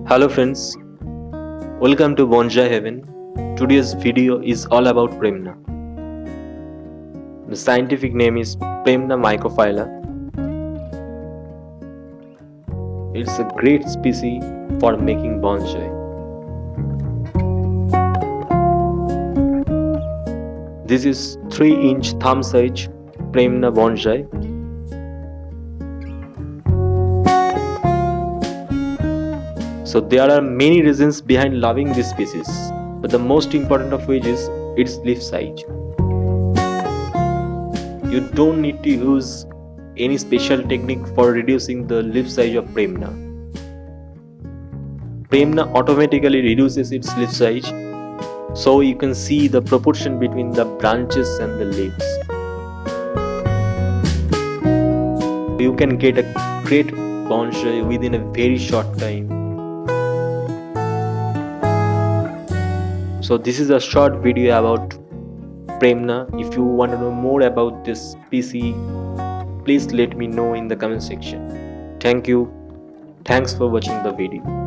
Hello friends, welcome to Bonsai Heaven. Today's video is all about Premna. The scientific name is Premna microphylla. It's a great species for making bonsai. This is 3-inch thumb size Premna bonsai. So there are many reasons behind loving this species, but the most important of which is its leaf size. You don't need to use any special technique for reducing the leaf size of Premna. Premna automatically reduces its leaf size, so you can see the proportion between the branches and the leaves. You can get a great bonsai within a very short time. So this is a short video about Premna. If you want to know more about this species, please let me know in the comment section. Thank you. Thanks for watching the video.